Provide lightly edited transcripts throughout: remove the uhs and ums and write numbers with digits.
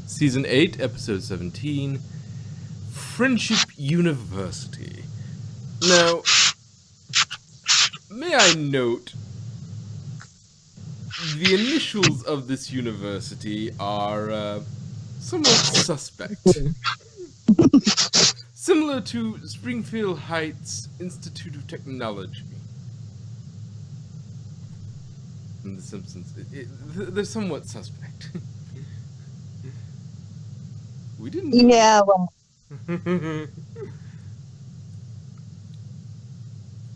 Season 8, Episode 17, Friendship University. Now, may I note, the initials of this university are somewhat suspect. Similar to Springfield Heights Institute of Technology. In The Simpsons, they're somewhat suspect. We didn't do Yeah, well,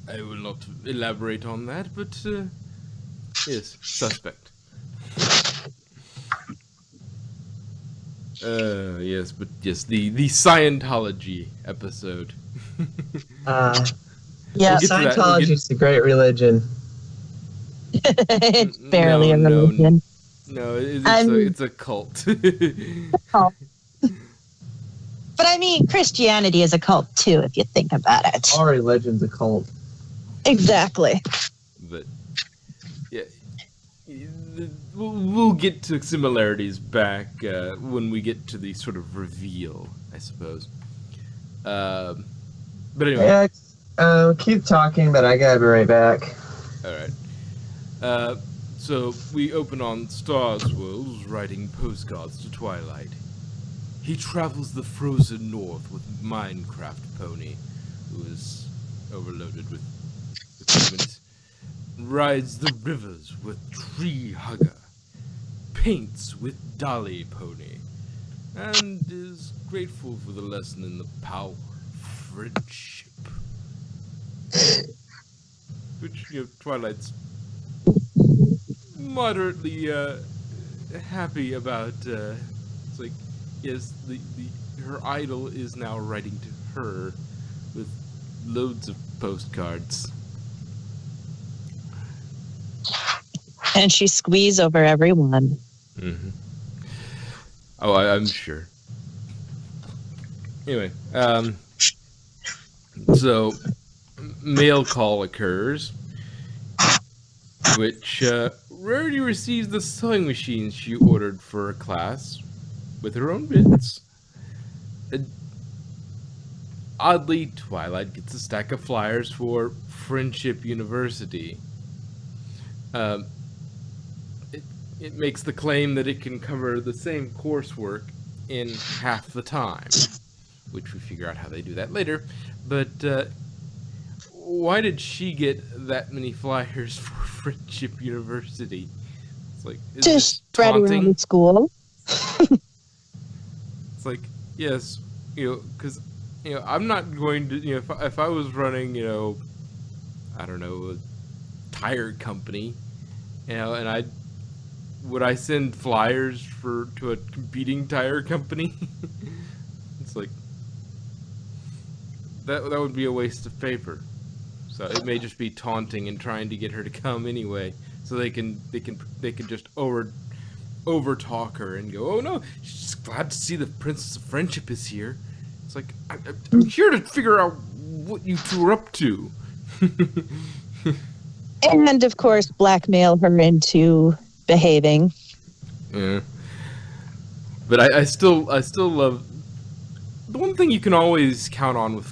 I will not elaborate on that, but yes, suspect. Yes, but yes, the Scientology episode. yeah, We'll get to that. Scientology is a great religion. it's barely No, a religion. No, I'm- it's a cult. But I mean, Christianity is a cult too, if you think about it. All religion's a cult. Exactly. But yeah, we'll get to similarities back when we get to the sort of reveal, I suppose. But anyway, Yeah, keep talking, but I gotta be right back. all right. So we open on Starswell's writing postcards to Twilight. He travels the frozen north with Minecraft Pony, who is overloaded with equipment, rides the rivers with Tree Hugger, paints with Dolly Pony, and is grateful for the lesson in the power of friendship. Which, Twilight's moderately happy about. It's like, yes, her idol is now writing to her with loads of postcards. And she squeezed over everyone. Mm-hmm. Oh, I'm sure. Anyway, so mail call occurs, which Rarity receives the sewing machine she ordered for a class with her own bits. Oddly, Twilight gets a stack of flyers for Friendship University. It makes the claim that it can cover the same coursework in half the time, which we figure out how they do that later. But why did she get that many flyers for Friendship University? It's like, is To this spread around taunting? the school. It's like, yes, because I'm not going to, if I was running, I don't know, a tire company, and would I send flyers to a competing tire company? It's like that would be a waste of paper. So it may just be taunting and trying to get her to come anyway, so they can just over talk her and go, oh no, she's just glad to see the Princess of Friendship is here. It's like, I'm here to figure out what you two are up to. And of course, blackmail her into behaving. Yeah. But I still love the one thing you can always count on with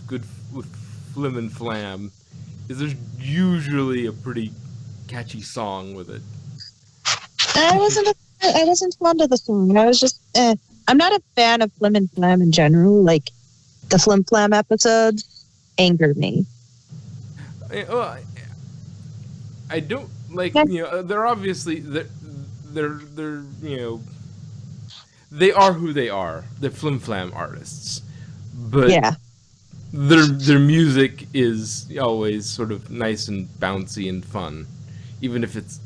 Flim and Flam is there's usually a pretty catchy song with it. I wasn't fond of the song. I was just, I'm not a fan of Flim and Flam in general. Like, the Flim Flam episodes angered me. I don't like, they're obviously they're they are who they are. They're Flim Flam artists, but Yeah. their music is always sort of nice and bouncy and fun, even if it's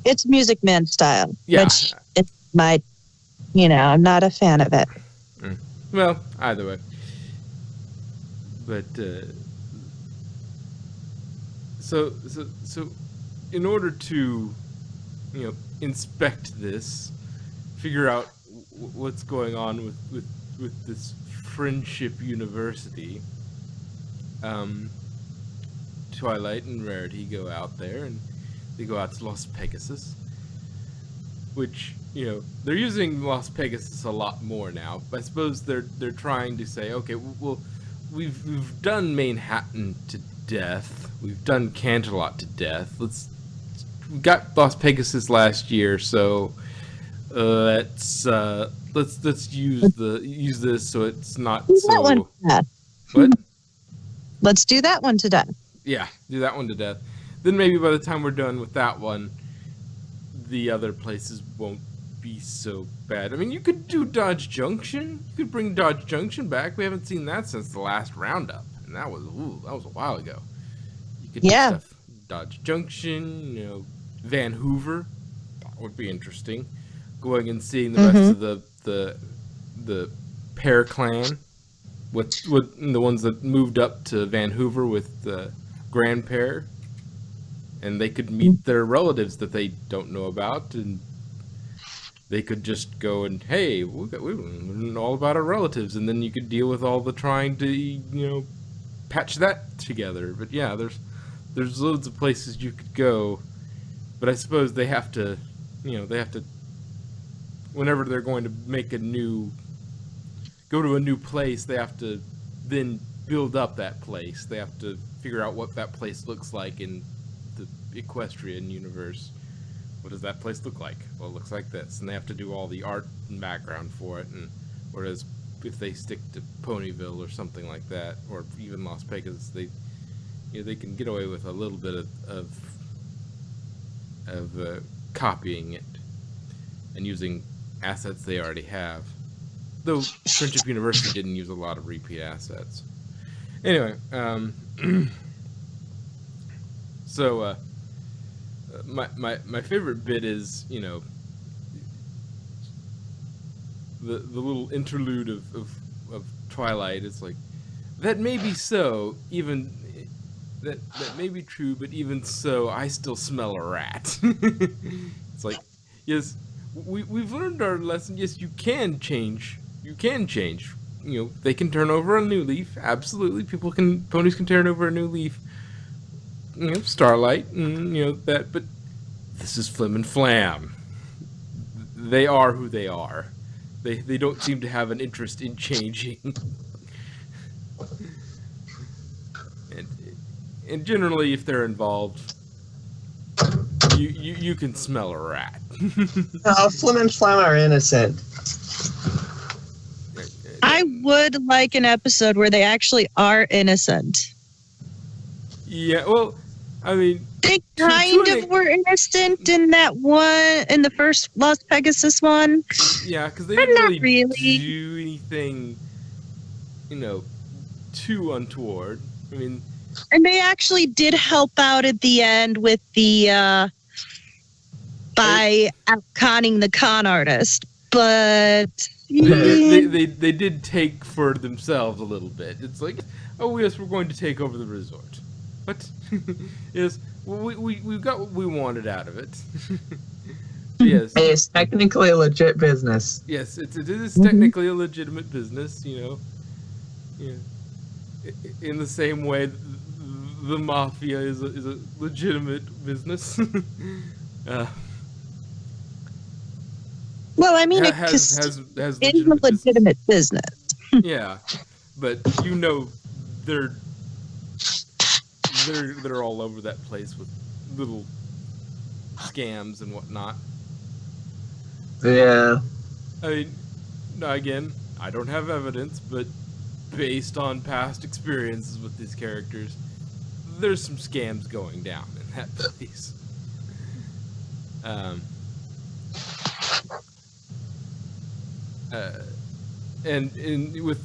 It's Music Man style. Yeah. Which is I'm not a fan of it. well, either way. But so in order to inspect this, figure out what's going on with this Friendship University, Twilight and Rarity go out there, and they go out to Las Pegasus, which they're using Las Pegasus a lot more now. I suppose they're trying to say, okay, well, we've done Manhattan to death. We've done Canterlot to death. We got Las Pegasus last year, so let's use this so it's not Do so. that one to death. What? Let's do that one to death. Yeah, do that one to death. Then maybe by the time we're done with that one, the other places won't be so bad. I mean, you could do Dodge Junction. You could bring Dodge Junction back. We haven't seen that since the last roundup, and that was a while ago. You could do stuff. Dodge Junction, Van Hoover. That would be interesting. Going and seeing the rest of the Pear Clan, with the ones that moved up to Van Hoover with the Grand Pear. And they could meet their relatives that they don't know about, and they could just go and, hey, we know all about our relatives, and then you could deal with all the trying to, patch that together. But yeah, there's loads of places you could go, but I suppose they have to, whenever they're going to make go to a new place, they have to then build up that place. They have to figure out what that place looks like in the equestrian universe. What does that place look like? Well, it looks like this, and they have to do all the art and background for it. And whereas if they stick to Ponyville or something like that, or even Las Vegas, they can get away with a little bit of copying it and using assets they already have. Though Friendship University didn't use a lot of repeat assets. Anyway, so my favorite bit is, the little interlude of Twilight. It's like, that may be so, even that may be true, but even so, I still smell a rat. It's like, yes, we've learned our lesson. Yes, you can change. You can change. They can turn over a new leaf. Absolutely, ponies can turn over a new leaf. Starlight, and that. But this is Flim and Flam. They are who they are. They don't seem to have an interest in changing. And generally, if they're involved, you can smell a rat. No, Flim and Flam are innocent. I would like an episode where they actually are innocent. Yeah, well, I mean, they kind of were innocent in that one, in the first Las Pegasus one. Yeah, because they didn't really do anything, too untoward. I mean, and they actually did help out at the end with the by outconning the con artist, but they did take for themselves a little bit. It's like, oh yes, we're going to take over the resort. But yes, we got what we wanted out of it. Yes, it's technically a legit business. Yes, it is technically a legitimate business. Yeah. In the same way, the mafia is a legitimate business. Well, I mean, it has is a legitimate business. Yeah, but they're all over that place with little scams and whatnot. Yeah. I mean, again, I don't have evidence, but based on past experiences with these characters, there's some scams going down in that place. And with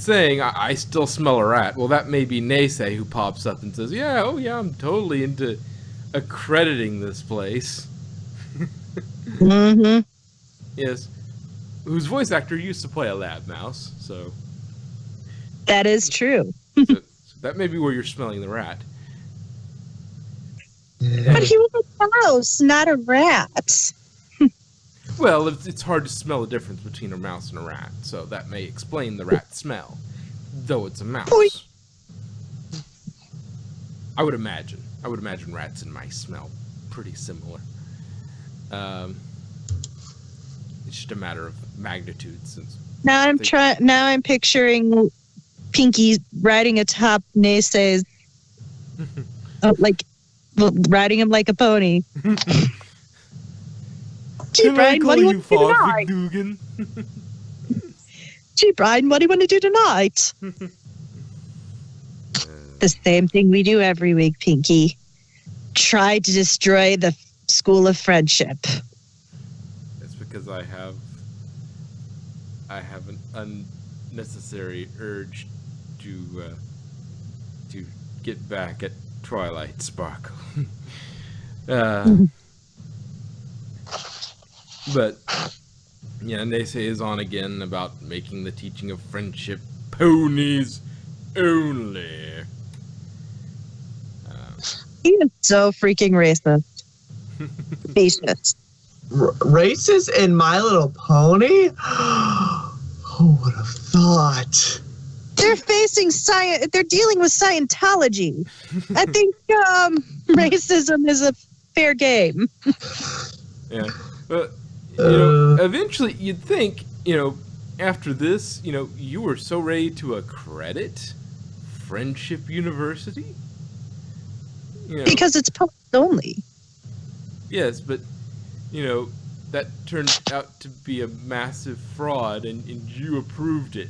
saying I still smell a rat, well, that may be Naysay who pops up and says, yeah, I'm totally into accrediting this place. Mm-hmm. Yes, whose voice actor used to play a lab mouse, so that is true. so that may be where you're smelling the rat. But he was a mouse, not a rat. Well, it's hard to smell the difference between a mouse and a rat, so that may explain the rat smell, though it's a mouse. Oy. I would imagine rats and mice smell pretty similar. It's just a matter of magnitude. Since Now I'm picturing Pinky riding atop Nace's, like riding him like a pony. Gee, Brian, what do you want to do tonight? Dugan? Gee, Brian, what do you want to do tonight? The same thing we do every week, Pinky. Try to destroy the School of Friendship. It's because I have an unnecessary urge to get back at Twilight Sparkle. But yeah, Nace is on again about making the teaching of friendship ponies only. He is so freaking racist. Racist. Racist in My Little Pony? Who would have thought? They're facing science. They're dealing with Scientology. I think racism is a fair game. Yeah, but you know, eventually you'd think, you know, after this, you know, you were so ready to accredit Friendship University. You know, Because it's post only. yes, but you know that turned out to be a massive fraud, and you approved it.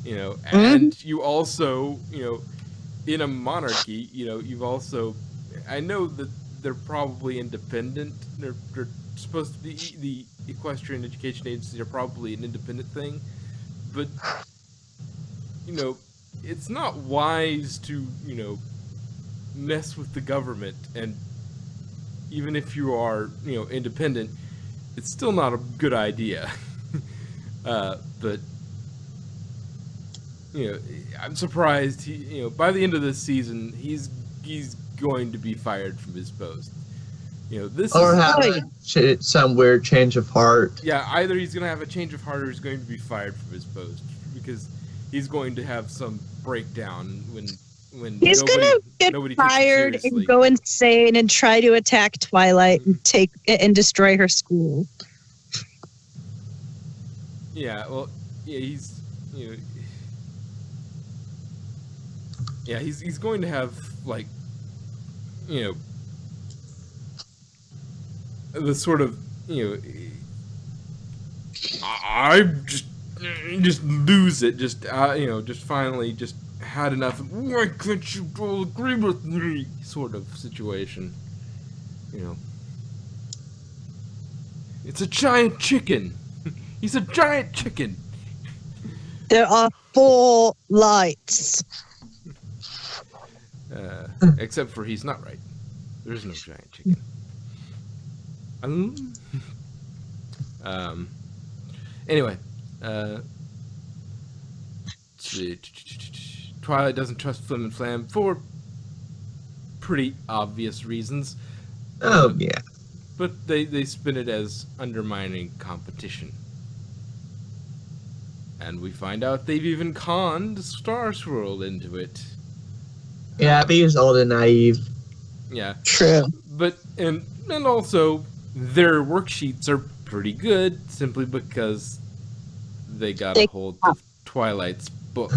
You know, and you also, you know, in a monarchy, you know, you've also, I know that they're probably independent. They're supposed to be, the Equestrian Education Agency are probably an independent thing, but you know, it's not wise to, you know, mess with the government. And even if you are, you know, independent, it's still not a good idea. But you know, I'm surprised he, you know, by the end of this season, he's going to be fired from his post. You know, this Or is have some weird change of heart. yeah, either he's going to have a change of heart or he's going to be fired from his post, because he's going to have some breakdown when He's nobody gonna get takes him fired and seriously. go insane and try to attack Twilight and destroy her school. Yeah, well, yeah, he's, you know, yeah, he's going to have, like, you know, the sort of, you know, I just lose it, just you know, just finally just had enough. Why can't you all agree with me? Sort of situation, you know. It's a giant chicken. He's a giant chicken. There are 4 lights. Except for he's not right. There's no giant chicken. Anyway, let's see. Twilight doesn't trust Flim and Flam for pretty obvious reasons. Oh, yeah. But they spin it as undermining competition. And we find out they've even conned Star Swirl into it. Yeah, Abby's old and naive. Yeah. True. But, and also, their worksheets are pretty good, simply because they got a hold of Twilight's book.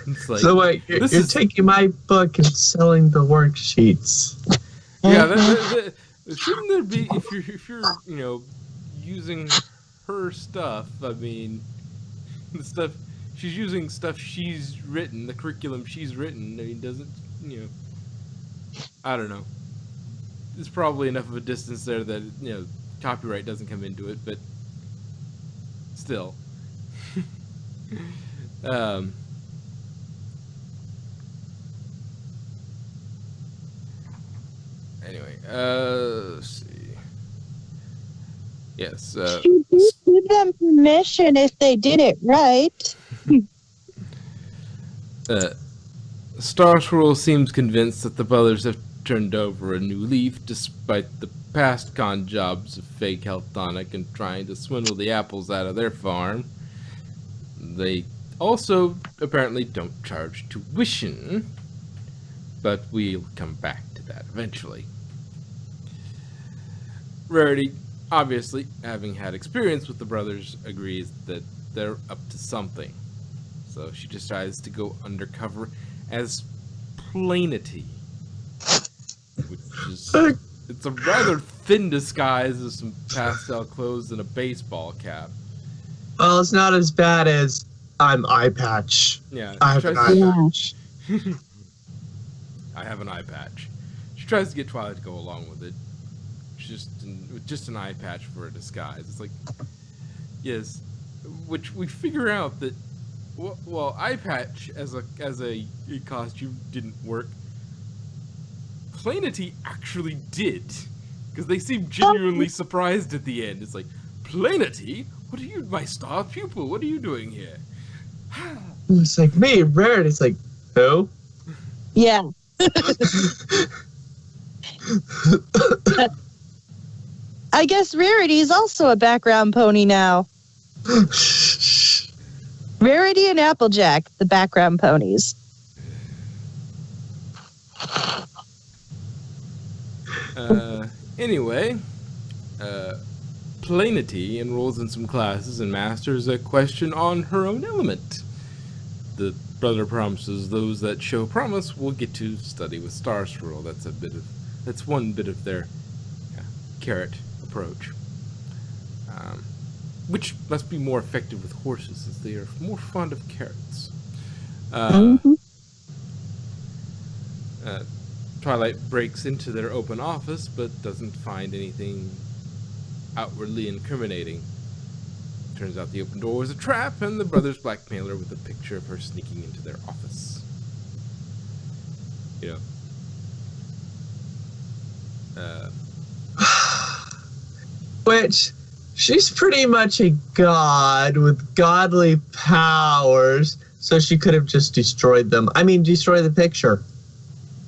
It's like, So wait, you're taking my book and selling the worksheets. yeah, shouldn't there be, if you're, you know, using her stuff, I mean, the stuff, she's using stuff she's written, the curriculum she's written, I mean, doesn't, you know, I don't know. There's probably enough of a distance there that, you know, copyright doesn't come into it, but still. Anyway, let's see. Yes, You do give them permission if they did it right. Star Swirl seems convinced that the brothers have turned over a new leaf despite the past con jobs of fake health tonic and trying to swindle the apples out of their farm. They also apparently don't charge tuition, but we'll come back to that eventually. Rarity obviously, having had experience with the brothers, agrees that they're up to something. So she decides to go undercover as Plainity, which is it's a rather thin disguise of some pastel clothes and a baseball cap. Well, it's not as bad as I'm eye patch. Yeah, I she have an tries eye to- patch. I have an eye patch. She tries to get Twilight to go along with it. With just an eye patch for a disguise. It's like, yes, which we figure out that, well, eye patch as a costume didn't work. Plainity actually did, because they seem genuinely surprised at the end. It's like, Plainity, what are you, my star pupil? What are you doing here? It's like me, Rarity. It's like, who? Yeah. I guess Rarity is also a background pony now. Rarity and Applejack, the background ponies. Anyway, Plainity enrolls in some classes and masters a question on her own element. The brother promises those that show promise will get to study with Star Swirl. That's one bit of their carrot approach, which must be more effective with horses, as they are more fond of carrots. Twilight breaks into their open office, but doesn't find anything outwardly incriminating. Turns out the open door was a trap, and the brothers blackmail her with a picture of her sneaking into their office. You know. Which, she's pretty much a god with godly powers, so she could have just destroyed them. I mean, destroy the picture.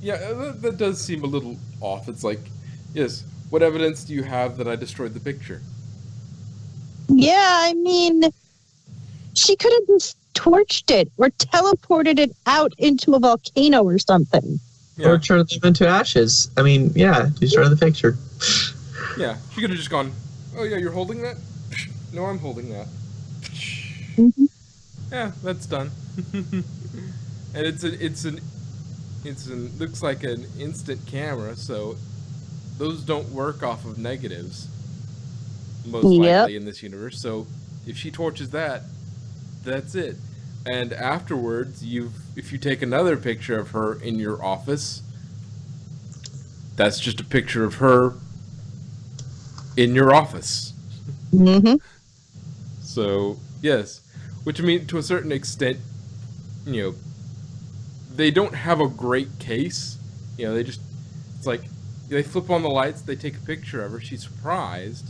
Yeah, that does seem a little off. It's like, yes, what evidence do you have that I destroyed the picture? Yeah, I mean, she could have just torched it or teleported it out into a volcano or something. Yeah. Or turn them into ashes. I mean, yeah, destroy the picture. Yeah, she could have just gone, oh yeah, you're holding that? No, I'm holding that. Mhm. Yeah, that's done. And looks like an instant camera, so those don't work off of negatives most likely in this universe. So if she torches that, that's it. And afterwards, if you take another picture of her in your office, that's just a picture of her in your office. Mm-hmm. So yes, which I mean, to a certain extent, you know, they don't have a great case. You know, it's like they flip on the lights, they take a picture of her, she's surprised.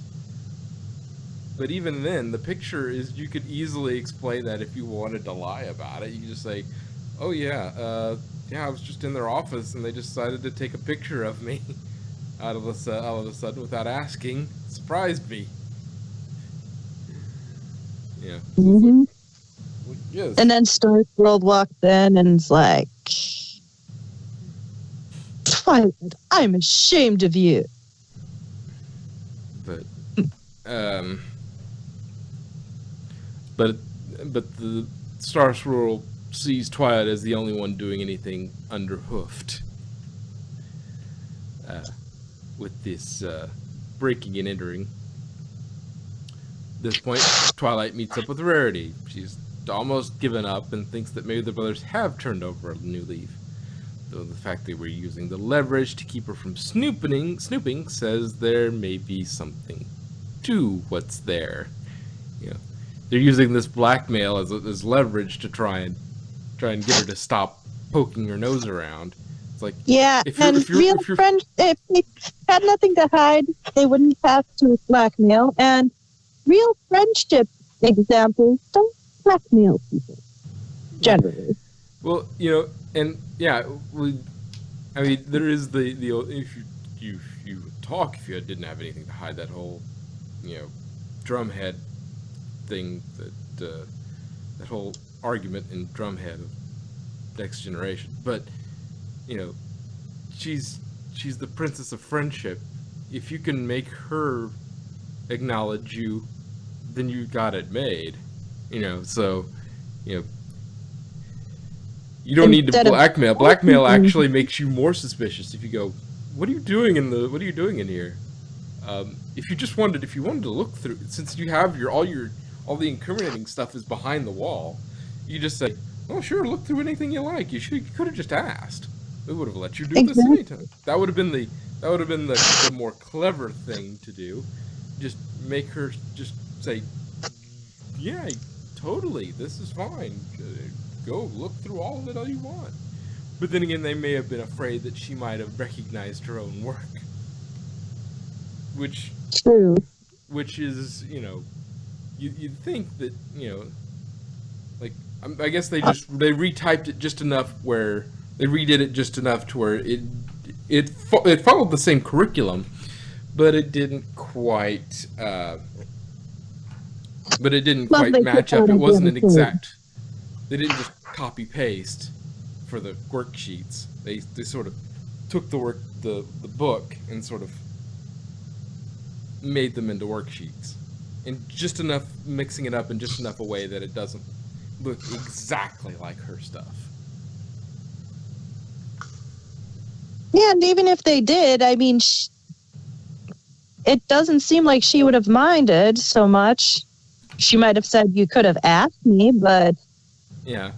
But even then, the picture is, you could easily explain that if you wanted to lie about it. You just say, oh yeah, I was just in their office and they decided to take a picture of me out of a sudden without asking. Surprised me. Yeah. Mm-hmm. Well, yes. And then Star World walks in and is like, Twilight, I'm ashamed of you. But the Star Swirl sees Twilight as the only one doing anything underhoofed. With this breaking and entering. At this point, Twilight meets up with Rarity. She's almost given up and thinks that maybe the brothers have turned over a new leaf. Though the fact they were using the leverage to keep her from snooping says there may be something to what's there. You know, they're using this blackmail as leverage to try and get her to stop poking her nose around. It's like, Yeah, if you're friends, if they had nothing to hide, they wouldn't have to blackmail. And real friendship examples don't blackmail people, generally. well, you know, and yeah, I mean, there is the if you talk, if you didn't have anything to hide, that whole, you know, drumhead thing, that whole argument in Drumhead of Next Generation. But you know, she's the princess of friendship. If you can make her acknowledge you, then you got it made. So, you don't need to Instead of- blackmail. Blackmail actually makes you more suspicious if you go, what are you doing in here? If you wanted to look through, since you have all the incriminating stuff is behind the wall, you just say, oh sure, look through anything you like. You could have just asked. We would have let you do this anytime. That would have been the more clever thing to do. Just make her just say, yeah, totally, this is fine. Go look through all of it all you want. But then again, they may have been afraid that she might have recognized her own work. Which is, you'd think that, like, I guess they retyped it just enough where they redid it just enough to where it followed the same curriculum, but it didn't quite match up. It wasn't an exact. They didn't just copy paste for the worksheets. They sort of took the book and sort of made them into worksheets, and just enough mixing it up in just enough a way that it doesn't look exactly like her stuff. Yeah, and even if they did, I mean, it doesn't seem like she would have minded so much. She might have said, you could have asked me, but... Yeah,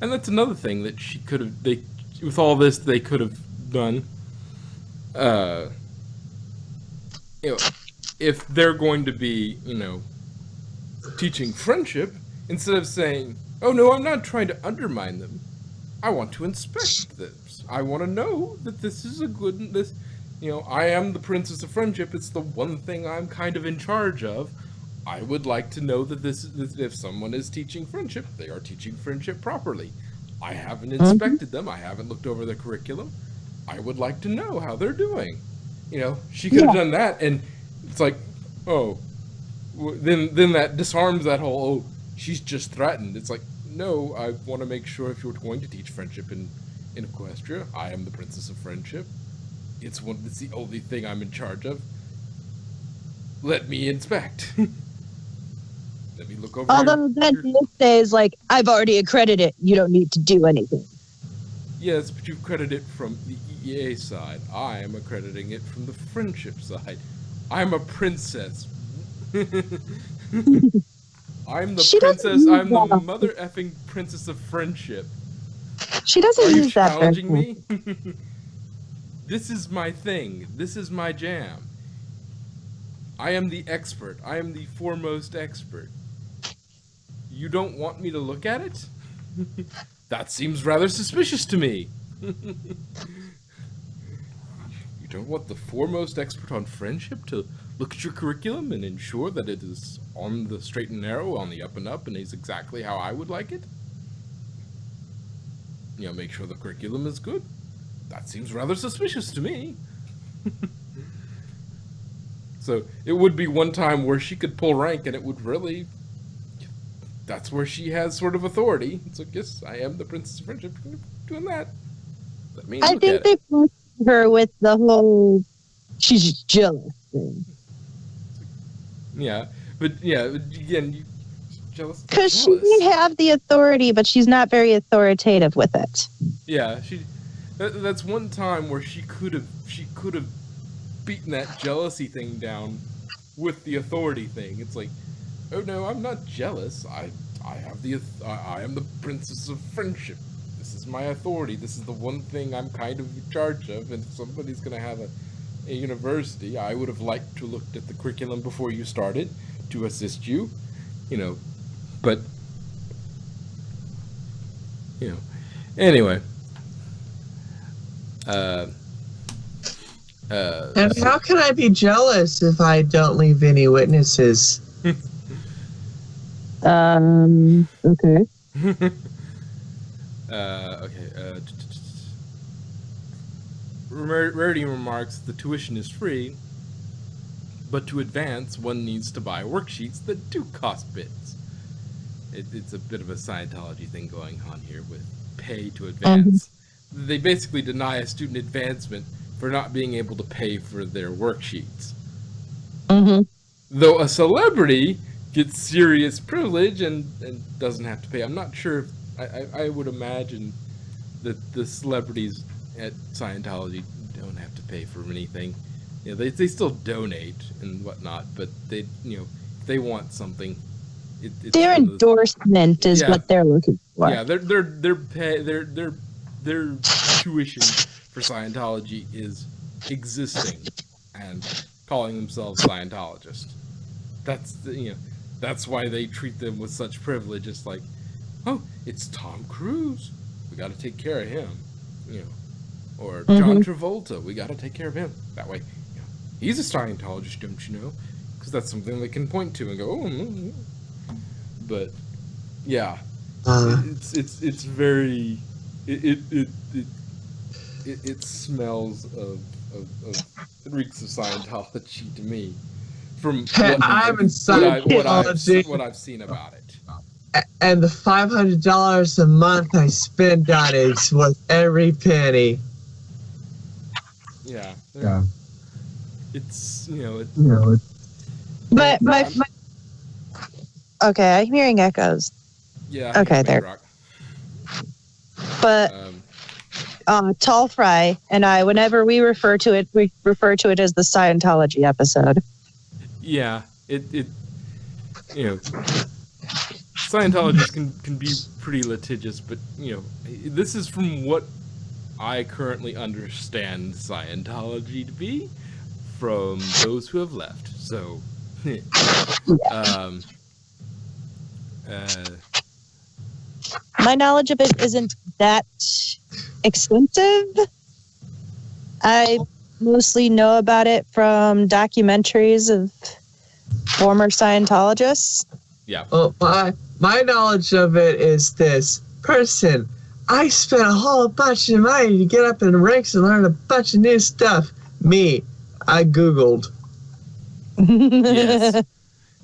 and that's another thing that she could have... with all this, they could have done. If they're going to be, teaching friendship, instead of saying, oh no, I'm not trying to undermine them. I want to inspect this. I want to know that this is I am the Princess of Friendship. It's the one thing I'm kind of in charge of. I would like to know that if someone is teaching friendship, they are teaching friendship properly. I haven't inspected them. I haven't looked over the curriculum. I would like to know how they're doing. She could have done that, and it's like, oh, then that disarms that whole, oh, she's just threatened. It's like, no, I want to make sure if you're going to teach friendship in Equestria, I am the Princess of Friendship. It's the only thing I'm in charge of. Let me inspect. Let me look over. Although then says, like, I've already accredited it. You don't need to do anything. Yes, but you credit it from the EA side. I am accrediting it from the friendship side. I'm a princess. I'm the princess. I'm the mother effing princess of friendship. She doesn't use that. Are you challenging me? This is my thing. This is my jam. I am the expert. I am the foremost expert. You don't want me to look at it? That seems rather suspicious to me. You don't want the foremost expert on friendship to look at your curriculum and ensure that it is on the straight and narrow, on the up and up, and is exactly how I would like it? Make sure the curriculum is good. That seems rather suspicious to me. So it would be one time where she could pull rank, and it would really... That's where she has sort of authority. It's like, yes, I am the Princess of Friendship. Doing that. Let me I think they pushed her with the whole she's jealous thing. Yeah, but again, jealous. Because she may have the authority, but she's not very authoritative with it. Yeah, that's one time where she could have beaten that jealousy thing down with the authority thing. It's like, oh no, I'm not jealous. I am the Princess of Friendship. This is my authority. This is the one thing I'm kind of in charge of. And if somebody's gonna have a university, I would have liked to looked at the curriculum before you started to assist you. But anyway. And how can I be jealous if I don't leave any witnesses? Okay. Rarity remarks the tuition is free, but to advance, one needs to buy worksheets that do cost bits. It's a bit of a Scientology thing going on here with pay to advance. They basically deny a student advancement for not being able to pay for their worksheets. Though a celebrity gets serious privilege and doesn't have to pay. I'm not sure. I would imagine that the celebrities at Scientology don't have to pay for anything. You know, they still donate and whatnot, but they, you know, if they want something, it's Their endorsement is what they're looking for. Yeah, their tuition for Scientology is existing and calling themselves Scientologists. That's why they treat them with such privilege. It's like, oh, it's Tom Cruise, we got to take care of him, you know, or John Travolta, we got to take care of him. That way, you know, he's a Scientologist, don't you know? Because that's something they can point to and go, oh. But yeah, it's very it smells of it reeks of Scientology to me. From I'm in Scientology. What I've seen about it. And the $500 a month I spend on it is worth every penny. Yeah. Yeah. It's But my okay, I'm hearing echoes. Yeah. Okay, there. Rock. But Tall Fry and I, whenever we refer to it as the Scientology episode. Yeah, it you know, Scientologists can be pretty litigious, but you know, this is from what I currently understand Scientology to be from those who have left. So, my knowledge of it isn't that extensive. I mostly know about it from documentaries of former Scientologists. Yeah. Well, my knowledge of it is this. Person, I spent a whole bunch of money to get up in the ranks and learn a bunch of new stuff. Me, I Googled. Yes.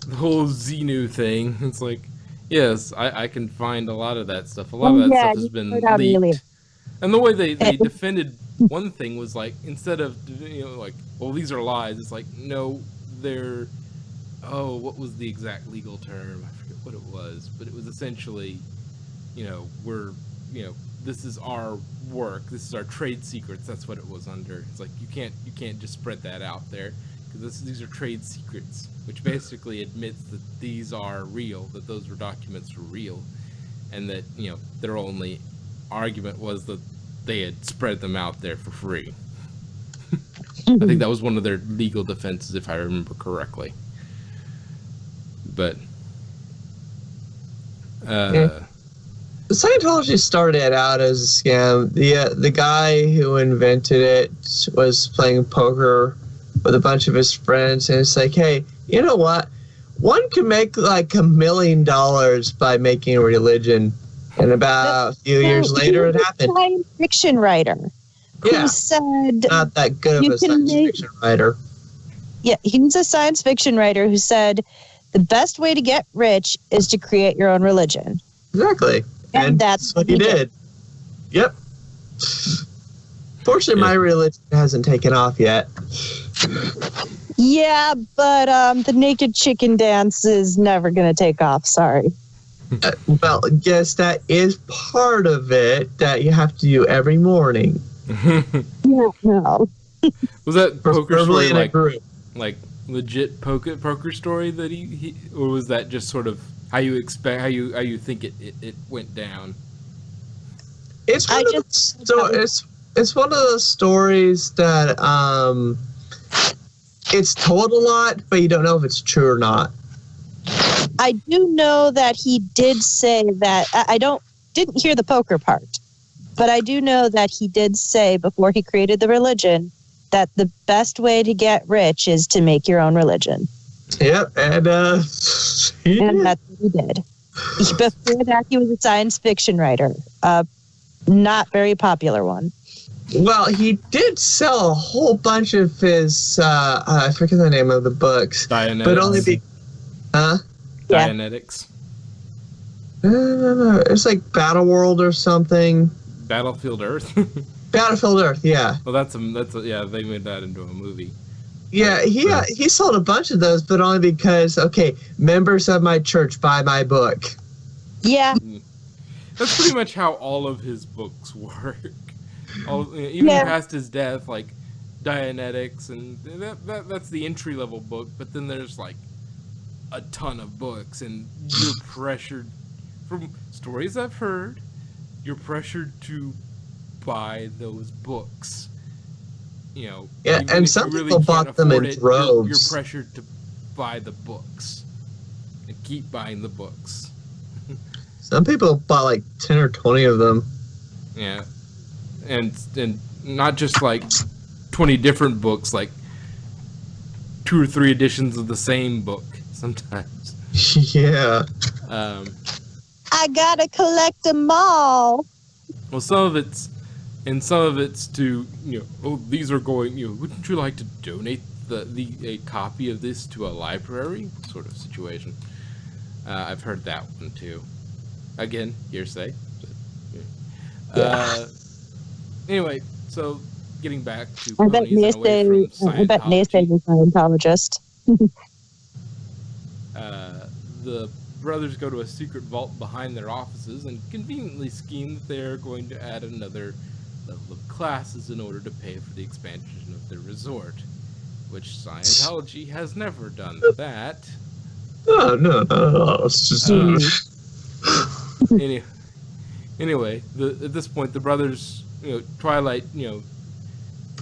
The whole Xenu thing. It's like, yes, I can find a lot of that stuff. A lot of that stuff has been leaked. And the way they defended one thing was like, instead of, you know, like, well, these are lies. It's like, no, they're, oh, what was the exact legal term? I forget what it was, but it was essentially, you know, this is our work. This is our trade secrets. That's what it was under. It's like, you can't just spread that out there because these are trade secrets, which basically admits that these are real, that those documents were real, and that, you know, their only argument was that they had spread them out there for free. I think that was one of their legal defenses, if I remember correctly. But Scientology started out as a scam. The guy who invented it was playing poker with a bunch of his friends, and it's like, hey, you know what? One can make like $1 million by making a religion. And about a few years later, it happened. Science fiction writer who said, not that good of a science fiction writer. Yeah, he was a science fiction writer who said the best way to get rich is to create your own religion. Exactly. And that's what he did. Yep. Fortunately, my religion hasn't taken off yet. Yeah, but the naked chicken dance is never going to take off. Sorry. Well, yes, that is part of it that you have to do every morning. No. Was that poker story in a group? Like legit poker story that he or was that just sort of how you think it went down? It's one it's one of those stories that it's told a lot, but you don't know if it's true or not. I do know that he did say that. I didn't hear the poker part, but I do know that he did say before he created the religion that the best way to get rich is to make your own religion. Yep, and that's what he did. Before that, he was a science fiction writer, not very popular one. Well, he did sell a whole bunch of his. I forget the name of the books, Dianetics. But only Dianetics. No. It's like Battle World or something. Battlefield Earth. Battlefield Earth, yeah. Well, that's yeah. They made that into a movie. Yeah, he sold a bunch of those, but only because, okay, members of my church buy my book. Yeah. That's pretty much how all of his books work. Even past his death, like Dianetics, and that's the entry level book. But then there's like a ton of books, and you're pressured. From stories I've heard, you're pressured to buy those books. You know, yeah, and some people bought them in droves. You're pressured to buy the books and keep buying the books. Some people bought like 10 or 20 of them. Yeah, and not just like 20 different books, like 2 or 3 editions of the same book sometimes. Yeah. I gotta collect them all. Well, some of it's to, you know, oh, these are going, you know, wouldn't you like to donate a copy of this to a library sort of situation? I've heard that one too. Again, hearsay. But, yeah. Anyway, so getting back to I bet Naysay is a Scientologist. The brothers go to a secret vault behind their offices and conveniently scheme that they are going to add another level of classes in order to pay for the expansion of their resort, which Scientology has never done that. Oh, no. It's just... Anyway, at this point, the brothers, you know, Twilight, you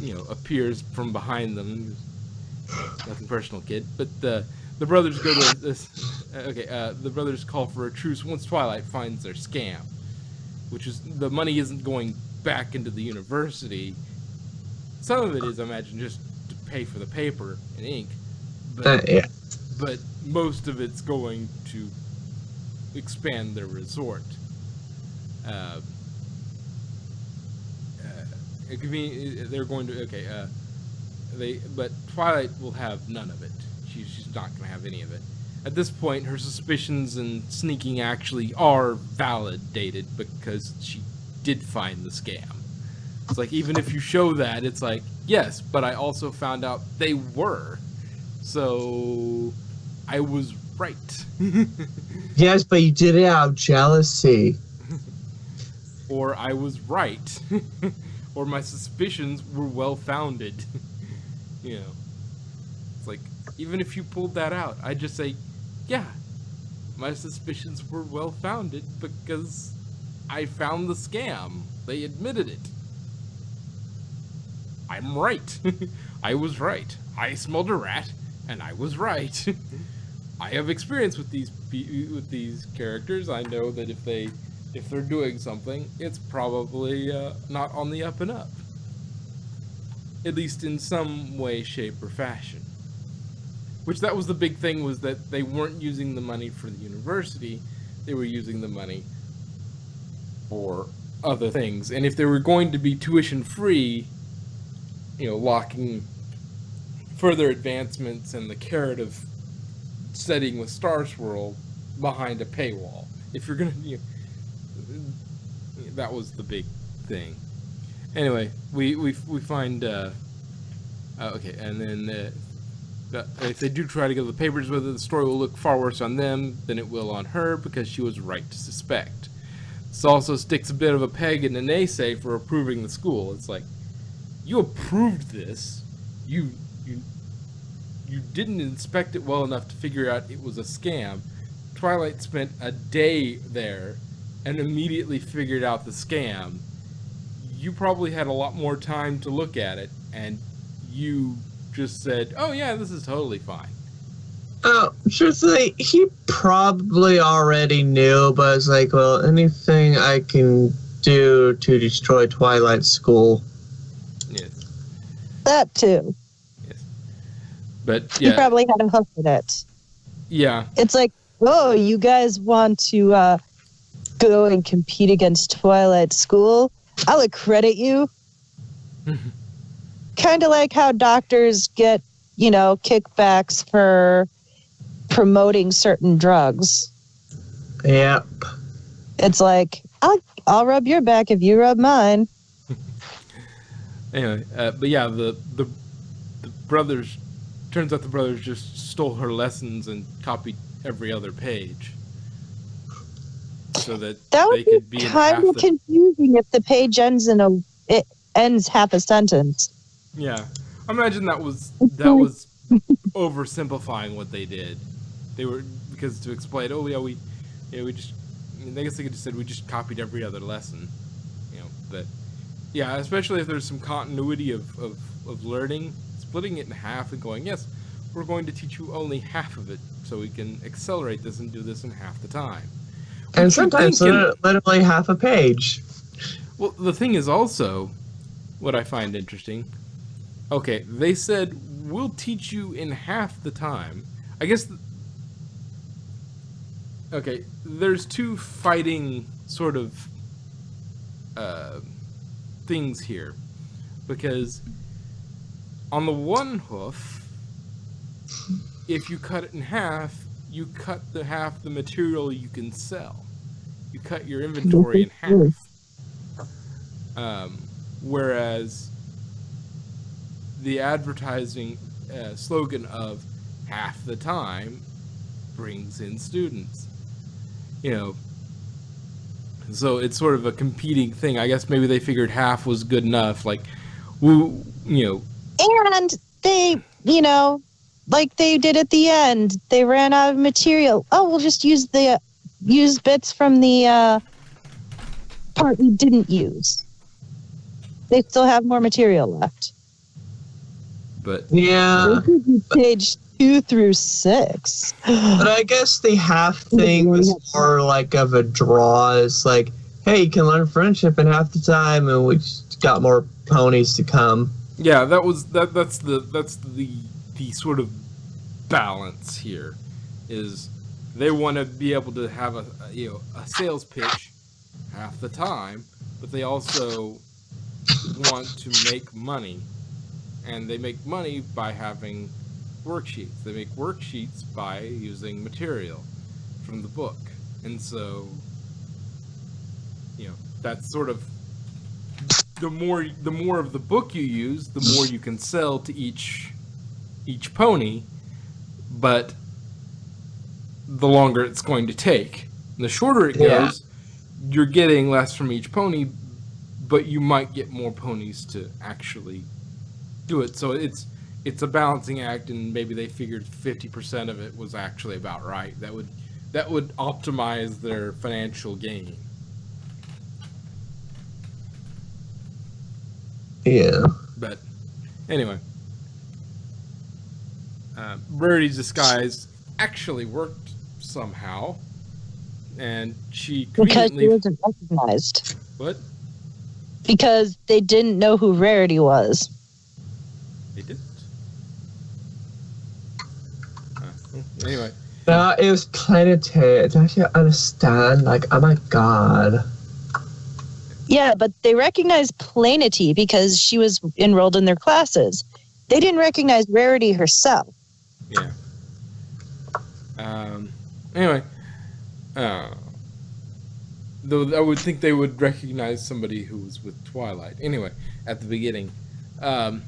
know, appears from behind them. Nothing personal, kid. But the brothers go to this. The brothers call for a truce once Twilight finds their scam, which is the money isn't going back into the university. Some of it is, I imagine, just to pay for the paper and ink, but most of it's going to expand their resort. It could be they're going to but Twilight will have none of it. She's not going to have any of it. At this point, her suspicions and sneaking actually are validated because she did find the scam. It's like, even if you show that, it's like, yes, but I also found out they were. So I was right. Yes, but you did it out of jealousy. Or I was right. Or my suspicions were well-founded. You know. It's like, even if you pulled that out, I'd just say, yeah, my suspicions were well-founded because I found the scam. They admitted it. I'm right. I was right. I smelled a rat, and I was right. I have experience with these characters. I know that if they're doing something, it's probably not on the up and up. At least in some way, shape, or fashion. Which that was the big thing, was that they weren't using the money for the university. They were using the money for other things. And if they were going to be tuition free, you know, locking further advancements and the carrot of setting with Star Swirl behind a paywall. If you're gonna, you know, that was the big thing. Anyway, we find okay, and then if they do try to get the papers with it, the story will look far worse on them than it will on her, because she was right to suspect. This also sticks a bit of a peg in the Naysay for approving the school. It's like, you approved this, you didn't inspect it well enough to figure out it was a scam. Twilight spent a day there and immediately figured out the scam. You probably had a lot more time to look at it, and you just said, oh yeah, this is totally fine. Oh, truthfully, he probably already knew, but it's like, well, anything I can do to destroy Twilight School. Yes. That too. Yes. But yeah. He probably had a hook in it. Yeah. It's like, oh, you guys want to go and compete against Twilight School? I'll accredit you. Kind of like how doctors get, you know, kickbacks for promoting certain drugs. Yep. It's like, I'll rub your back if you rub mine. Anyway, but yeah, the brothers turns out the brothers just stole her lessons and copied every other page, so that That they would could be be in kind half of the. confusing if the page ends it ends half a sentence. Yeah, I imagine that was oversimplifying what they did. They were, because to explain, oh yeah, we just. I mean, I guess they could have said we just copied every other lesson, But yeah, especially if there's some continuity of learning, splitting it in half and going, yes, we're going to teach you only half of it, so we can accelerate this and do this in half the time. And sometimes literally half a page. Well, the thing is also, what I find interesting, okay, they said, we'll teach you in half the time. I guess, okay, there's two fighting sort of things here. Because on the one hoof, if you cut it in half, you cut half the material you can sell. You cut your inventory in half. Whereas the advertising slogan of half the time brings in students. So it's sort of a competing thing. I guess maybe they figured half was good enough. Like, And they, like they did at the end, they ran out of material. Oh, we'll just use bits from the part we didn't use. They still have more material left. But yeah, page 2 through 6. But I guess the half thing was more like of a draw. It's like, hey, you can learn friendship in half the time, and we just got more ponies to come. Yeah, that's the sort of balance here. Is they want to be able to have a sales pitch half the time, but they also want to make money, and they make money by having worksheets. They make worksheets by using material from the book, and so that's sort of the more of the book you use, the more you can sell to each pony, but the longer it's going to take. And the shorter it goes, you're getting less from each pony, but you might get more ponies to actually do it. So it's a balancing act, and maybe they figured 50% of it was actually about right. That would optimize their financial gain. Yeah. But anyway, Rarity's disguise actually worked somehow, and she because conveniently... he wasn't recognized. What? Because they didn't know who Rarity was. They didn't. Anyway. No, it was Planetary. Don't you understand? Like, oh my god. Yeah, but they recognized Planety because she was enrolled in their classes. They didn't recognize Rarity herself. Yeah. Anyway. Though I would think they would recognize somebody who was with Twilight. Anyway, at the beginning. So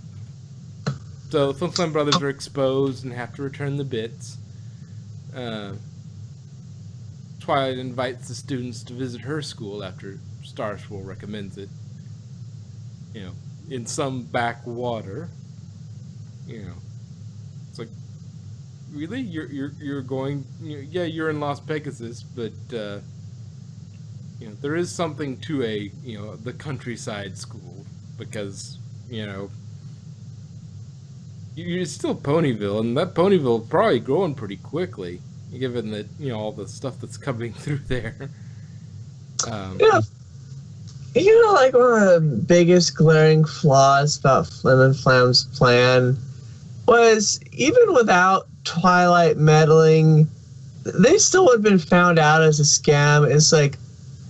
the Flim Flam brothers are exposed and have to return the bits. Twilight invites the students to visit her school after Star Swirl recommends it. In some backwater. It's like, really? You're going? Yeah, you're in Las Pegasus, but there is something to the countryside school, because it's still Ponyville, and that Ponyville is probably growing pretty quickly, given that all the stuff that's coming through there. Yeah. Like one of the biggest glaring flaws about Flim and Flam's plan was, even without Twilight meddling, they still would have been found out as a scam. It's like,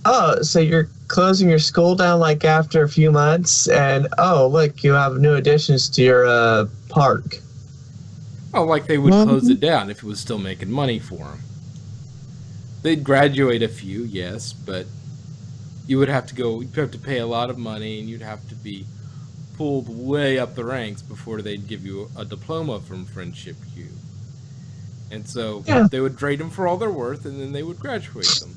oh, so you're closing your school down like after a few months, and oh, look, you have new additions to your park. Oh, like they would close it down if it was still making money for them. They'd graduate a few, yes, but you'd have to pay a lot of money, and you'd have to be pulled way up the ranks before they'd give you a diploma from Friendship U. And so they would grade them for all they're worth, and then they would graduate them.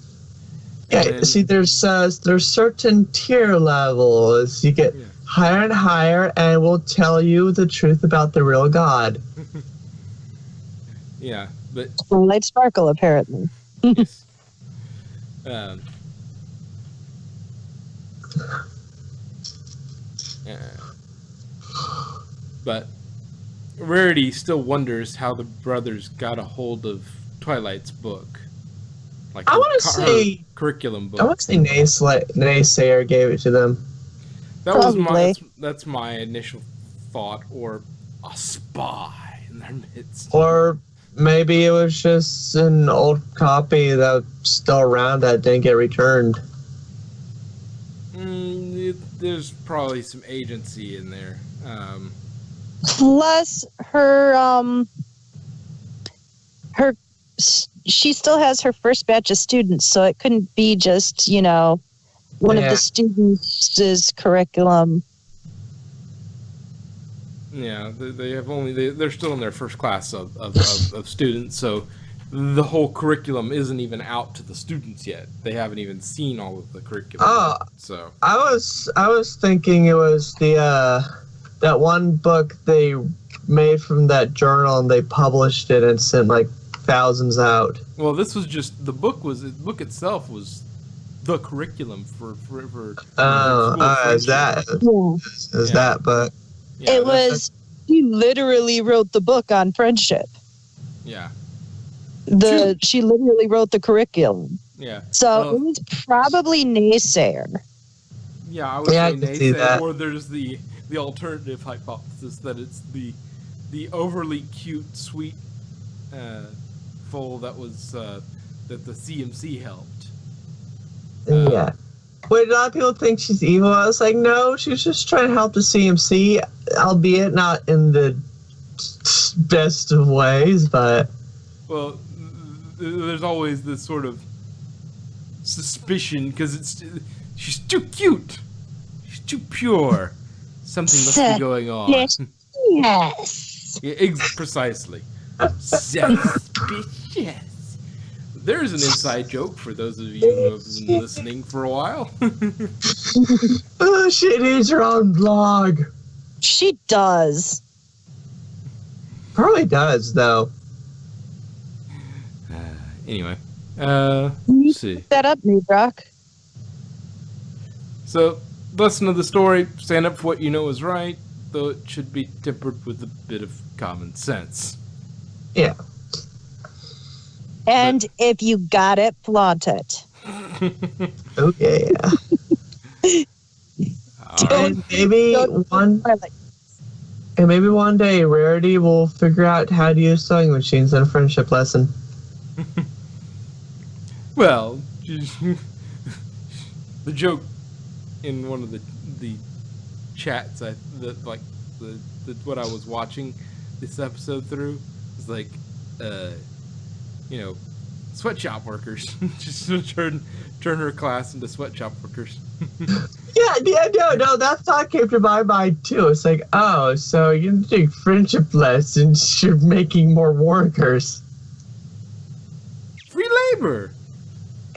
Yeah, see, there's certain tier levels. You get higher and higher, and we'll tell you the truth about the real God. Yeah, but Light Sparkle, apparently. yes. But Rarity still wonders how the brothers got a hold of Twilight's book. Like I want to say curriculum book. I want to say Naysayer gave it to them. That was my that's my initial thought, or a spy in their midst. Or maybe it was just an old copy that was still around that didn't get returned. There's probably some agency in there. Plus, she still has her first batch of students, so it couldn't be just, one of the students' curriculum. Yeah, they're still in their first class of students, so the whole curriculum isn't even out to the students yet. They haven't even seen all of the curriculum. Oh, yet, so I was thinking it was that one book they made from that journal, and they published it and sent like thousands out. Well, this was just the book itself was the curriculum for is that but yeah, it was he literally wrote the book on friendship. Yeah. She literally wrote the curriculum. Yeah. So it was probably Naysayer. Yeah, I would say Naysayer, that. or there's the alternative hypothesis that it's the overly cute, sweet foal that was that the CMC helped. Yeah. Wait, a lot of people think she's evil. I was like, no, she's just trying to help the CMC, albeit not in the best of ways, but... Well, there's always this sort of suspicion, because she's too cute. She's too pure. Something must be going on. Yes. Yeah, precisely. Suspicious. There's an inside joke for those of you who have been listening for a while. Oh, she needs her own blog. She does. Probably does, though. Anyway, let's see. That up, New Brock. So, lesson of the story: stand up for what you know is right, though it should be tempered with a bit of common sense. Yeah. And if you got it, flaunt it. Okay. And maybe one day Rarity will figure out how to use sewing machines in a friendship lesson. Well, the joke in one of the chats what I was watching this episode through was like, sweatshop workers. Just to turn her class into sweatshop workers. No, that thought came to my mind too. It's like, oh, so you're doing friendship lessons, you're making more workers. Free labor.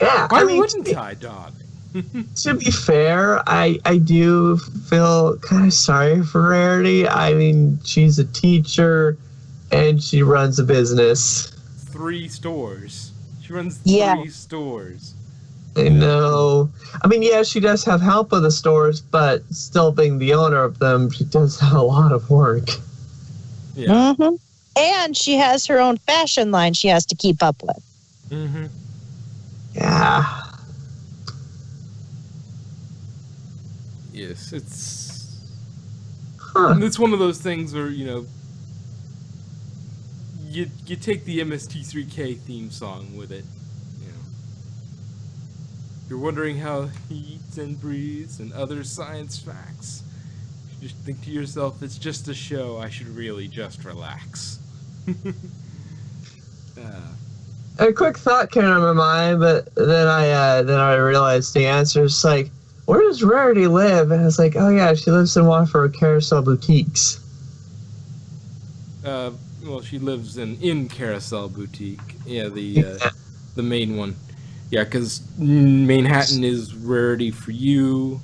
Yeah. Why wouldn't I, darling? To be fair, I do feel kind of sorry for Rarity. I mean, she's a teacher and she runs a business. 3 stores. She runs 3 stores. I know. I mean, yeah, she does have help with the stores, but still being the owner of them, she does have a lot of work. Yeah. Mm-hmm. And she has her own fashion line she has to keep up with. Mm-hmm. Yeah. Yes, it's one of those things where, you take the MST3K theme song with it. You're wondering how he eats and breathes and other science facts. You just think to yourself, it's just a show, I should really just relax. A quick thought came to my mind, but then I realized the answer is like, where does Rarity live? And I was like, oh yeah, she lives in one of her Carousel boutiques. Well, she lives in Carousel Boutique. Yeah, the main one. Yeah, because Manhattan is Rarity for you,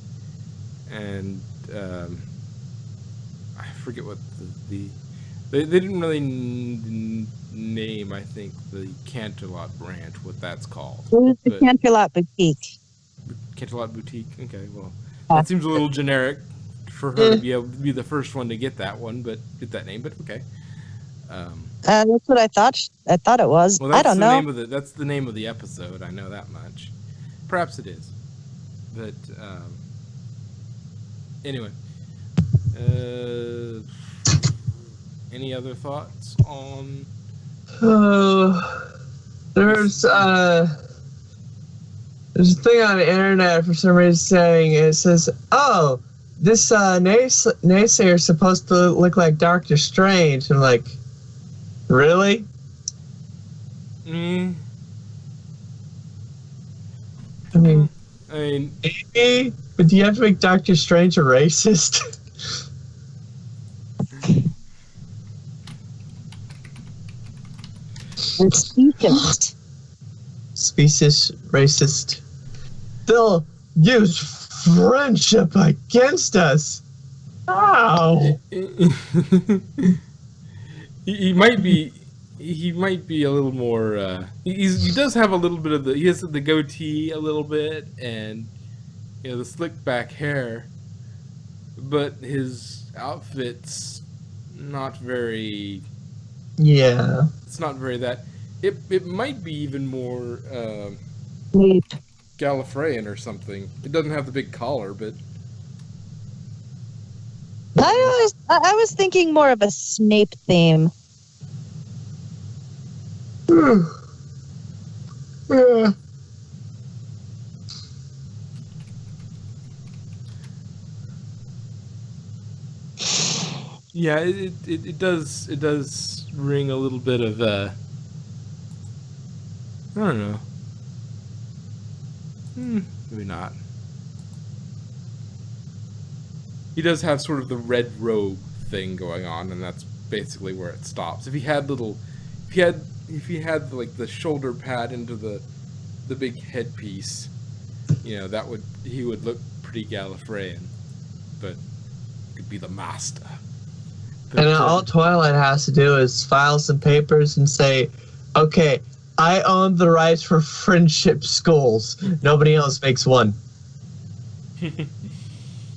and I forget what they didn't really name, I think, the Canterlot branch, what that's called. It was the Canterlot Boutique. Canterlot Boutique? Okay, well, that seems a little generic for her to be able to be the first one to get that one, but get that name, but okay. That's what I thought. I thought it was. Well, that's I don't know. That's the name of the episode. I know that much. Perhaps it is, but anyway. Any other thoughts on? There's a thing on the internet for some reason saying it says, "Oh, this naysayer is supposed to look like Doctor Strange." I'm like, really? I mean, maybe, but do you have to make Doctor Strange a racist? Speciesist. Specious, racist. They'll use friendship against us. Ow. He might be a little more. He does have a little bit of he has the goatee a little bit, and the slick back hair, but his outfit's not very. Yeah. It's not very that. It might be even more Gallifreyan or something. It doesn't have the big collar, but I was thinking more of a Snape theme. Yeah. Yeah, it does ring a little bit of I don't know. Maybe not. He does have sort of the red robe thing going on, and that's basically where it stops. If he had like the shoulder pad into the big headpiece, he would look pretty Gallifreyan, but could be the master. And all Twilight has to do is file some papers and say, okay, I own the rights for friendship schools. Nobody else makes one.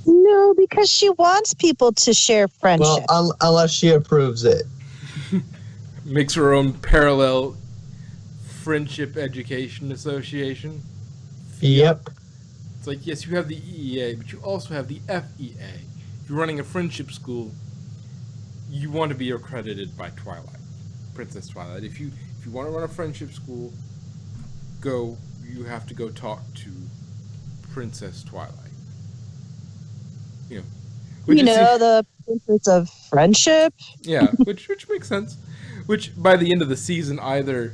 No, because she wants people to share friendship. Well, unless she approves it. Makes her own parallel friendship education association. Yep. It's like, yes, you have the EEA, but you also have the FEA. If you're running a friendship school, you want to be accredited by Twilight, Princess Twilight. If you want to run a friendship school, you have to go talk to Princess Twilight. The Princess of Friendship. Yeah, which makes sense. Which by the end of the season, either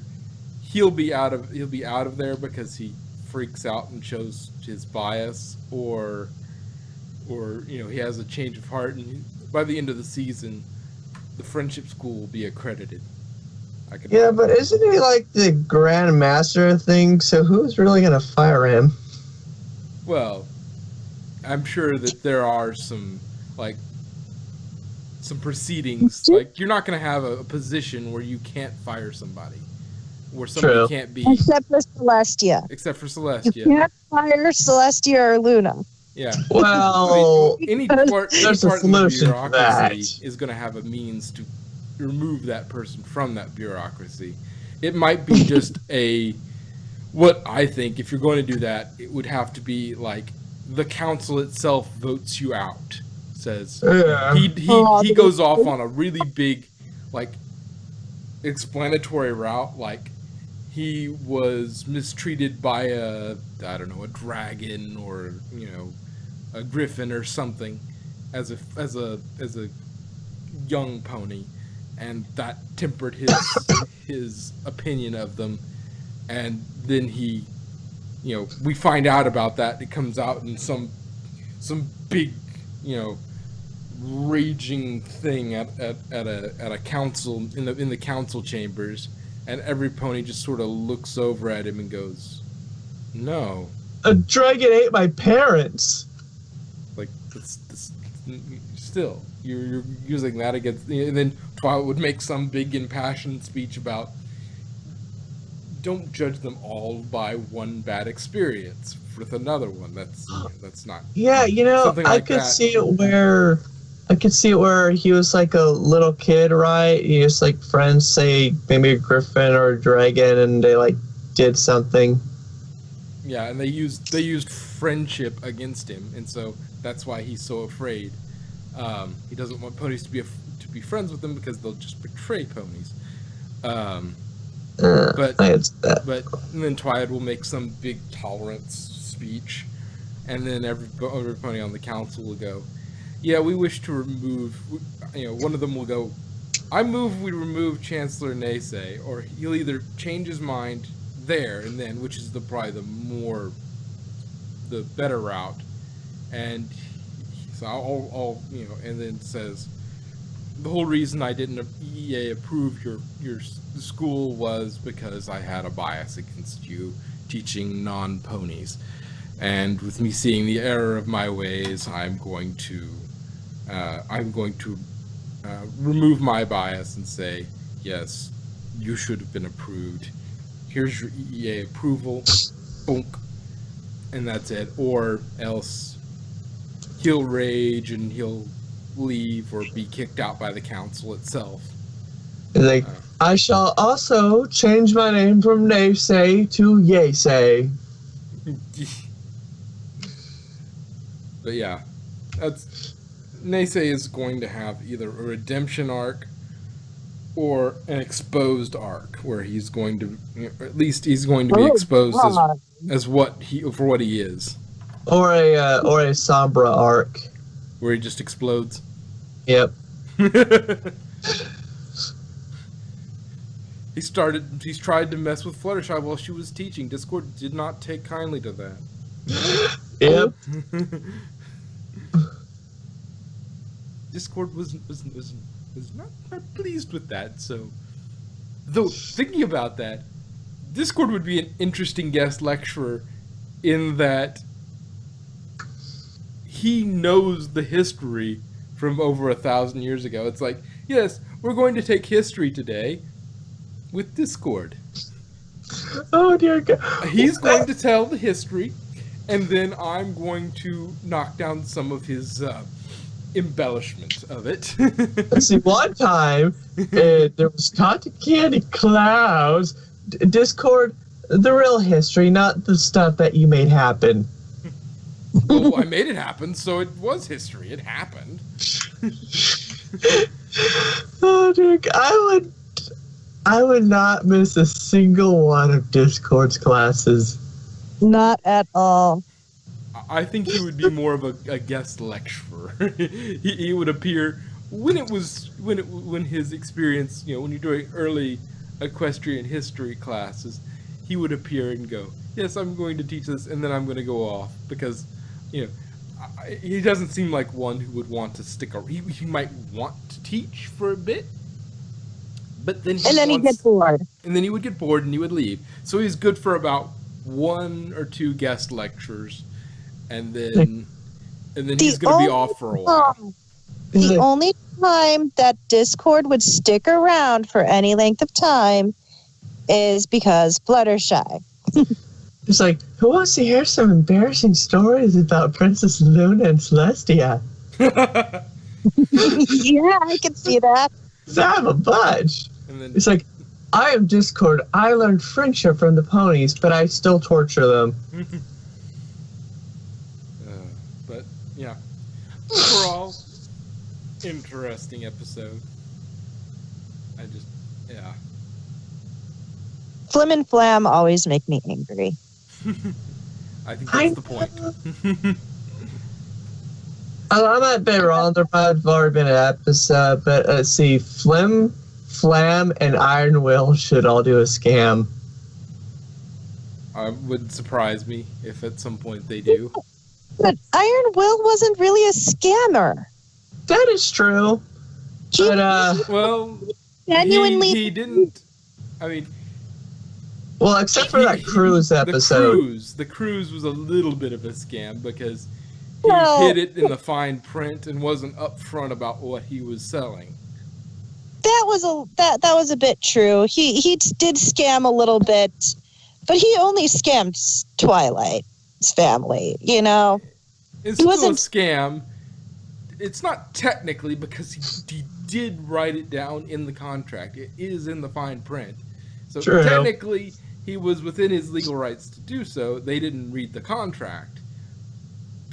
he'll be out of there because he freaks out and shows his bias, or he has a change of heart, and by the end of the season, the friendship school will be accredited. Yeah, but isn't he like the Grand Master thing? So who's really going to fire him? Well, I'm sure that there are some proceedings. Like, you're not going to have a position where you can't fire somebody, where somebody can't be. Except for Celestia. You can't fire Celestia or Luna. Yeah. Well, any part of the bureaucracy that is going to have a means to remove that person from that bureaucracy. It might be just what I think, if you're going to do that, it would have to be like the council itself votes you out. Says he goes off on a really big explanatory route, like he was mistreated by a dragon or a griffin or something as a young pony, and that tempered his opinion of them, and then he we find out about that. It comes out in some some big, raging thing at a council in the council chambers, and every pony just sort of looks over at him and goes, "No." A dragon ate my parents. Like still, you're using that against, and then Twilight would make some big impassioned speech about, don't judge them all by one bad experience with another one. That's not. Yeah, something I like could that. see it where he was like a little kid, right? He just like friends, say maybe a griffin or a dragon, and they like did something. Yeah, and they used friendship against him, and so that's why he's so afraid. He doesn't want ponies to be friends with him because they'll just betray ponies. But and then Twilight will make some big tolerance speech, and then every pony on the council will go, "Yeah, we wish to remove." One of them will go, "I move we remove Chancellor Naysay," or he'll either change his mind there and then, which is probably the better route, and so I'll and then says, "The whole reason I didn't approve your school was because I had a bias against you teaching non-ponies, and with me seeing the error of my ways, I'm going to remove my bias and say, yes, you should have been approved. Here's your EEA approval, bonk, and that's it. Or else he'll rage and he'll leave or be kicked out by the council itself." Like, I shall also change my name from Naysay to Yaysay. But yeah, Naysay is going to have either a redemption arc or an exposed arc, where he's going to, at least he's going to be exposed as what he is. Or a Sombra arc. Where he just explodes. Yep. He's tried to mess with Fluttershy while she was teaching. Discord did not take kindly to that. Yep. Discord was not pleased with that. So, though thinking about that, Discord would be an interesting guest lecturer in that he knows the history from over 1,000 years ago. It's like, yes, we're going to take history today with Discord. Oh dear God. He's going to tell the history, and then I'm going to knock down some of his embellishment of it. Let's see, one time there was cotton candy clouds. Discord, the real history, not the stuff that you made happen. Well, I made it happen, so it was history. It happened. Oh dear God. I would not miss a single one of Discord's classes. Not at all. I think he would be more of a guest lecturer. he would appear when his experience, when you're doing early equestrian history classes, he would appear and go, "Yes, I'm going to teach this," and then I'm going to go off because, he doesn't seem like one who would want to stick around. He might want to teach for a bit, but then he'd get bored. And then he would get bored and he would leave. So he's good for about 1 or 2 guest lectures, and then he's going to be off for a while. The only time that Discord would stick around for any length of time is because Fluttershy. It's like, who wants to hear some embarrassing stories about Princess Luna and Celestia? Yeah, I can see that. I have a bunch. And then It's like, I am Discord. I learned friendship from the ponies, but I still torture them. But yeah, overall, interesting episode. Flim and Flam always make me angry. I think that's the point. I might be wrong. There might have already been an episode, but let's see. Flim, Flam, and Iron Will should all do a scam. Would surprise me if at some point they do. But Iron Will wasn't really a scammer. That is true. He But, Well, genuinely. he didn't. I mean, well, except for that cruise episode. The cruise was a little bit of a scam because he Well- hid it in the fine print and wasn't upfront about what he was selling. That was a bit true. He did scam a little bit, but he only scammed Twilight's family. You know. It's still wasn't- a scam. It's not technically because he did write it down in the contract. It is in the fine print. So True. technically, he was within his legal rights to do so. They didn't read the contract.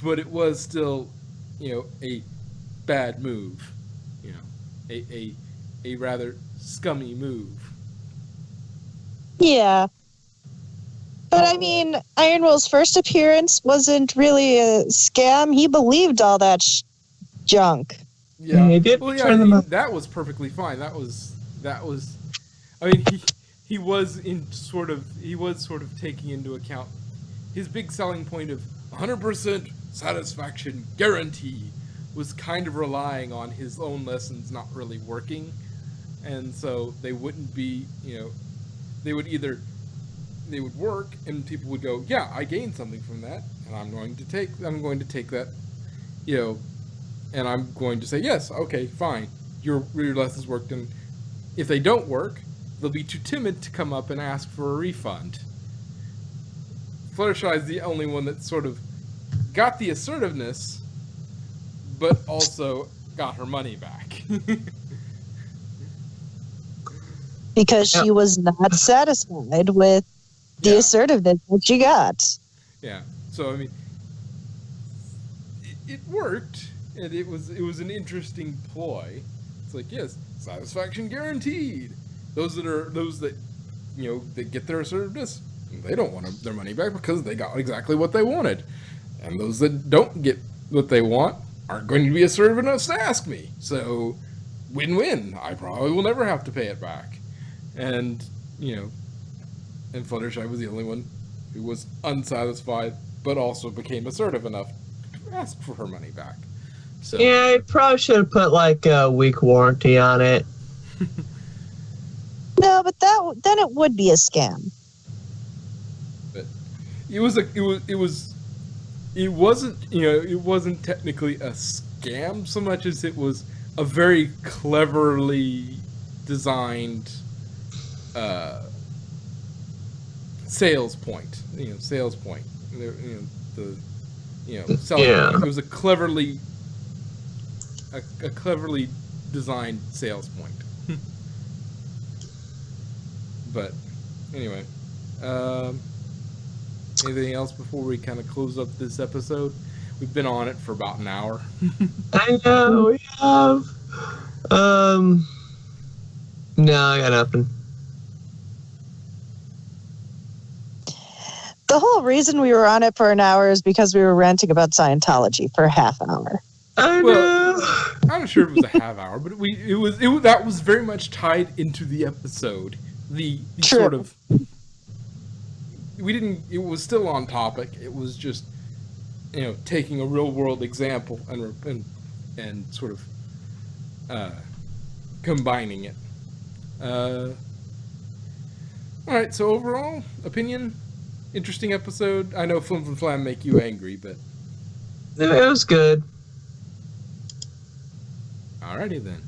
But it was still, a bad move. A rather scummy move. Yeah. But I mean, Iron Will's first appearance wasn't really a scam. He believed all that junk. Yeah, He did well, turn them up. that was perfectly fine. That was. I mean, he was sort of taking into account his big selling point of 100% satisfaction guarantee was kind of relying on his own lessons not really working, and so they wouldn't be, they would work and people would go, yeah, I gained something from that, and I'm going to take that, and I'm going to say, yes, okay, fine, your lessons worked, and if they don't work, they'll be too timid to come up and ask for a refund. Fluttershy is the only one that sort of got the assertiveness, but also got her money back. Because she was not satisfied with the Yeah. assertiveness that she got. Yeah. So I mean, it worked, and it was an interesting ploy. It's like, yes, satisfaction guaranteed. Those that that get their assertiveness, they don't want their money back because they got exactly what they wanted, and those that don't get what they want aren't going to be assertive enough to ask me. So, win-win. I probably will never have to pay it back, and and Fluttershy was the only one who was unsatisfied, but also became assertive enough to ask for her money back. So Yeah, I probably should have put like a week warranty on it. No, but then it would be a scam. but it wasn't technically a scam so much as it was a very cleverly designed sales point. Sales point. Selling Yeah. point. It was a cleverly designed sales point. But anyway, anything else before we kind of close up this episode? We've been on it for about an hour. I know we have. No, I got nothing. The whole reason we were on it for an hour is because we were ranting about Scientology for a half hour. I Well, know. I'm not sure if it was a half hour, but that was very much tied into the episode. The True. sort of it was still on topic. It was just taking a real world example and sort of combining it. All right. So overall opinion, interesting episode. I know Flim Flam Flam make you angry, but It was good. alrighty then.